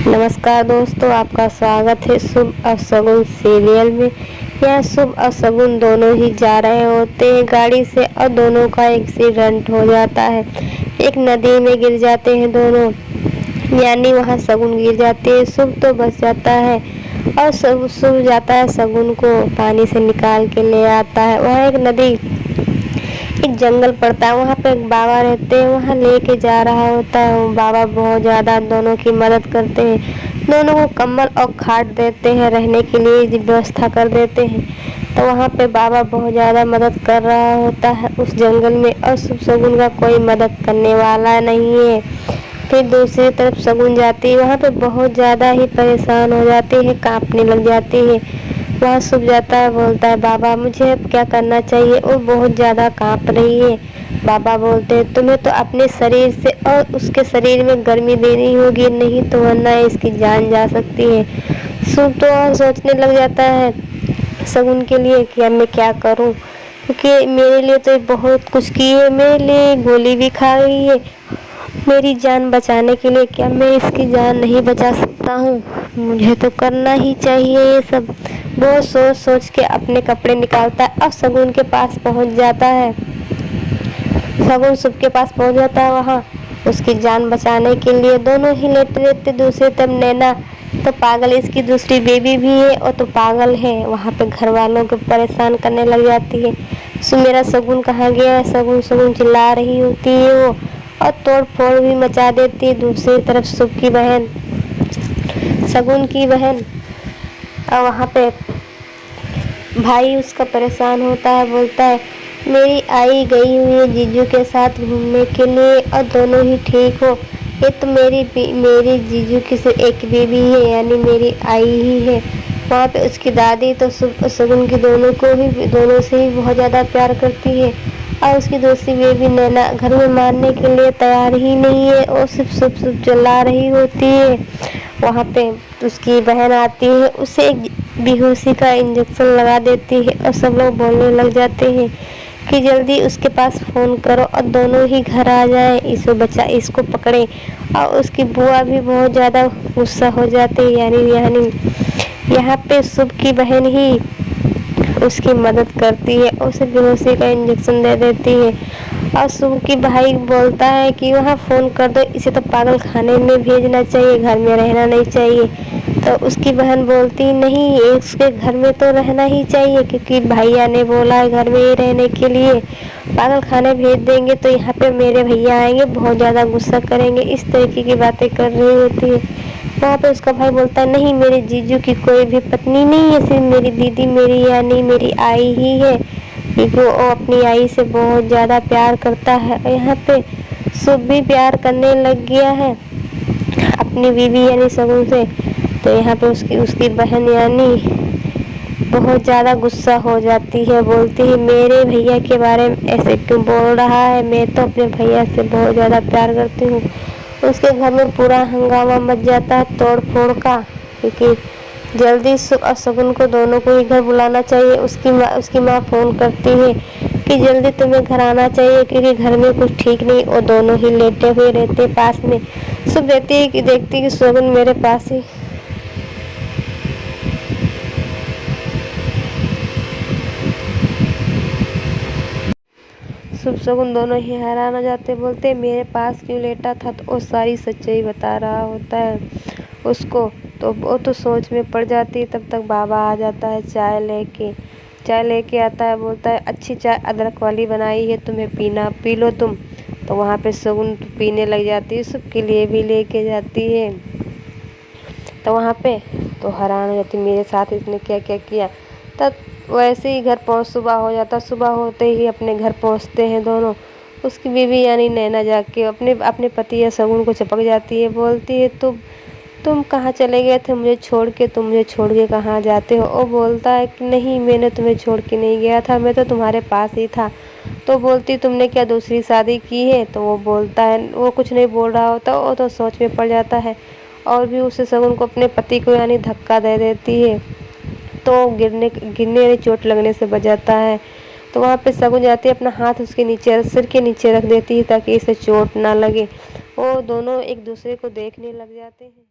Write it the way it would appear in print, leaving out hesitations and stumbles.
नमस्कार दोस्तों, आपका स्वागत है शुभ और शगुन सीरियल में। यहाँ शुभ और शगुन दोनों ही जा रहे होते हैं गाड़ी से और दोनों का एक्सीडेंट हो जाता है। एक नदी में गिर जाते हैं दोनों, यानी वहाँ शगुन गिर जाती है, शुभ तो बच जाता है और शुभ जाता है शगुन को पानी से निकाल के ले आता है। वहाँ एक नदी, एक जंगल पड़ता है, वहाँ पे एक बाबा रहते हैं, वहाँ लेके जा रहा होता है। वो बाबा बहुत ज़्यादा दोनों की मदद करते हैं, दोनों को कंबल और खाट देते हैं, रहने के लिए व्यवस्था कर देते हैं। तो वहाँ पे बाबा बहुत ज़्यादा मदद कर रहा होता है उस जंगल में, और शुभ शगुन का कोई मदद करने वाला नहीं है। फिर दूसरी तरफ शगुन जाती है, वहाँ पे बहुत ज़्यादा ही परेशान हो जाती है, काँपने लग जाती है। वहाँ शुभ जाता है, बोलता है बाबा मुझे अब क्या करना चाहिए। वो बहुत ज़्यादा काँप रही है। बाबा बोलते हैं तुम्हें तो अपने शरीर से और उसके शरीर में गर्मी देनी होगी, नहीं तो वरना इसकी जान जा सकती है। शुभ तो और सोचने लग जाता है शगुन के लिए कि अब मैं क्या करूं, क्योंकि मेरे लिए तो बहुत कुछ की है, मेरे लिए गोली भी खा गई है। मेरी जान बचाने के लिए क्या मैं इसकी जान नहीं बचा सकता हूँ? मुझे तो करना ही चाहिए ये सब। बहुत सोच सोच के अपने कपड़े निकालता है और शगुन के पास पहुँच जाता है। शगुन शुभ के पास पहुँच जाता है, वहाँ उसकी जान बचाने के लिए दोनों ही लेटे रहते। दूसरी तरफ नैना तो पागल, इसकी दूसरी बेबी भी है और तो पागल है। वहाँ पे घर वालों को परेशान करने लग जाती है, मेरा शगुन कहाँ गया है, शगुन शगुन चिल्ला रही होती है वो, और तोड़ फोड़ भी मचा देती है। दूसरी तरफ शुभ की बहन, शगुन की बहन, और वहाँ पे भाई उसका परेशान होता है, बोलता है मेरी आई गई हुई है जीजू के साथ घूमने के लिए और दोनों ही ठीक हो। ये तो मेरी जीजू की सिर्फ एक बेबी है, यानी मेरी आई ही है। वहाँ पे उसकी दादी तो शगुन की दोनों से ही बहुत ज़्यादा प्यार करती है, और उसकी दूसरी बेबी नैना घर में मारने के लिए तैयार ही नहीं है, और सिर्फ शुभ चिल्ला रही होती है। वहाँ पे उसकी बहन आती है, उसे एक बेहोशी का इंजेक्शन लगा देती है, और सब लोग बोलने लग जाते हैं कि जल्दी उसके पास फ़ोन करो और दोनों ही घर आ जाएं, इसको पकड़े। और उसकी बुआ भी बहुत ज़्यादा गुस्सा हो जाती है, यानी यहाँ पे शुभ की बहन ही उसकी मदद करती है, उसे बेहोशी का इंजेक्शन दे देती है। और शुभ की भाई बोलता है कि वहाँ फ़ोन कर दो, इसे तो पागल खाने में भेजना चाहिए, घर में रहना नहीं चाहिए। तो उसकी बहन बोलती नहीं, इसके घर में तो रहना ही चाहिए, क्योंकि भैया ने बोला है घर में ही रहने के लिए। पागल खाने भेज देंगे तो यहाँ पे मेरे भैया आएंगे, बहुत ज़्यादा गुस्सा करेंगे। इस तरीके की बातें कर रही होती है। वहाँ पे उसका भाई बोलता है नहीं, मेरे जीजू की कोई भी पत्नी नहीं है, सिर्फ मेरी दीदी मेरी यानी मेरी आई ही है, क्योंकि वो अपनी आई से बहुत ज़्यादा प्यार करता है। यहाँ पे शुभ भी प्यार करने लग गया है अपनी बीवी यानी शगुन से। तो यहाँ पे उसकी बहन यानी बहुत ज़्यादा गुस्सा हो जाती है, बोलती है मेरे भैया के बारे में ऐसे क्यों बोल रहा है, मैं तो अपने भैया से बहुत ज़्यादा प्यार करती हूँ। उसके घर में पूरा हंगामा मच जाता है तोड़ फोड़ का, क्योंकि जल्दी शुभ और शगुन को दोनों को ही घर बुलाना चाहिए। उसकी माँ फ़ोन करती है कि जल्दी तुम्हें घर आना चाहिए, क्योंकि घर में कुछ ठीक नहीं। और दोनों ही लेटे हुए रहते पास में। शुभ देखती है कि शगुन मेरे पास ही शुभ शगुन दोनों ही हैरान हो जाते, बोलते मेरे पास क्यों लेटा था। तो वो सारी सच्चाई बता रहा होता है उसको। तो वो तो सोच में पड़ जाती है। तब तक बाबा आ जाता है चाय लेके आता है, बोलता है अच्छी चाय अदरक वाली बनाई है, तुम्हें पीना पी लो तुम। तो वहाँ पे शगुन पीने लग जाती है, सबके लिए भी लेके जाती है। तो वहाँ पे तो हैरान हो जाती मेरे साथ इसने क्या क्या किया। तब वैसे ही सुबह हो जाता, सुबह होते ही अपने घर पहुँचते हैं दोनों। उसकी बीवी यानी नैना जाके अपने पति या शगुन को चिपक जाती है, बोलती है तुम कहाँ चले गए थे तुम मुझे छोड़ के कहाँ जाते हो। वो बोलता है कि नहीं, मैंने तुम्हें छोड़ के नहीं गया था, मैं तो तुम्हारे पास ही था। तो बोलती तुमने क्या दूसरी शादी की है। तो वो बोलता है, वो कुछ नहीं बोल रहा होता, वो तो सोच में पड़ जाता है, और भी उसे शगुन को अपने पति को यानी धक्का दे देती है। तो गिरने चोट लगने से बच जाता है। तो वहाँ पे शगुन जाती है, अपना हाथ उसके नीचे सिर के नीचे रख देती है ताकि इसे चोट ना लगे। वो दोनों एक दूसरे को देखने लग जाते हैं।